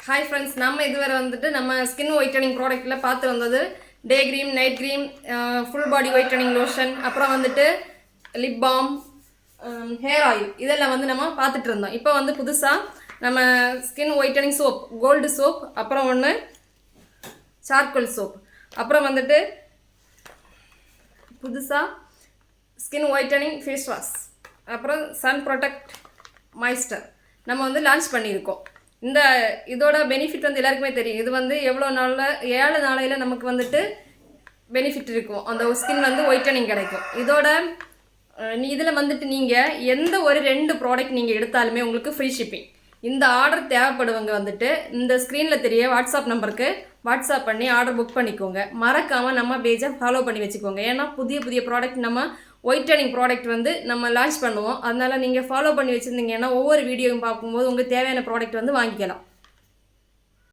Hi friends, நம்ம இதுவரை வந்துட்டு நம்ம ஸ்கின் ஒயிட்டனிங் ப்ராடக்ட்டில் பார்த்து வந்தது day cream, night cream, full body whitening lotion, அப்புறம் வந்துட்டு லிப் பாம், ஹேர் ஆயில் இதெல்லாம் வந்து நம்ம பார்த்துட்டு இருந்தோம். இப்போ வந்து புதுசாக நம்ம skin whitening soap, gold soap, அப்புறம் ஒன்று சார்கோல் சோப், அப்புறம் வந்துட்டு புதுசாக ஸ்கின் ஒயிட்டனிங் ஃபேஸ் வாஷ், அப்புறம் சன் ப்ரொடெக்ட் மாய்ஸ்டர் நம்ம வந்து லான்ச் பண்ணியிருக்கோம். இதோட பெனிஃபிட் வந்து எல்லாருக்குமே தெரியும். இது வந்து எவ்வளோ நாளில் 7 நாளையில் நமக்கு வந்துட்டு பெனிஃபிட் இருக்கும், அந்த ஸ்கின் வந்து ஒயிட்டனிங் கிடைக்கும். இதில் வந்துட்டு நீங்கள் எந்த ஒரு 2 ப்ராடக்ட் நீங்கள் எடுத்தாலுமே உங்களுக்கு ஃப்ரீ ஷிப்பிங். இந்த ஆர்டர் தேவைப்படுவங்க வந்துட்டு இந்த ஸ்க்ரீனில் தெரிய வாட்ஸ்அப் நம்பருக்கு வாட்ஸ்அப் பண்ணி ஆர்டர் புக் பண்ணிக்கோங்க. மறக்காமல் நம்ம பேஜை ஃபாலோ பண்ணி வச்சுக்கோங்க. ஏன்னா புதிய ப்ராடக்ட் நம்ம ஒயிட்டனிங் ப்ராடக்ட் வந்து நம்ம லான்ச் பண்ணுவோம். அதனால் நீங்கள் ஃபாலோ பண்ணி வச்சுருந்தீங்கன்னா ஒவ்வொரு வீடியோவும் பார்க்கும்போது உங்களுக்கு தேவையான ப்ராடக்ட் வந்து வாங்கிக்கலாம்.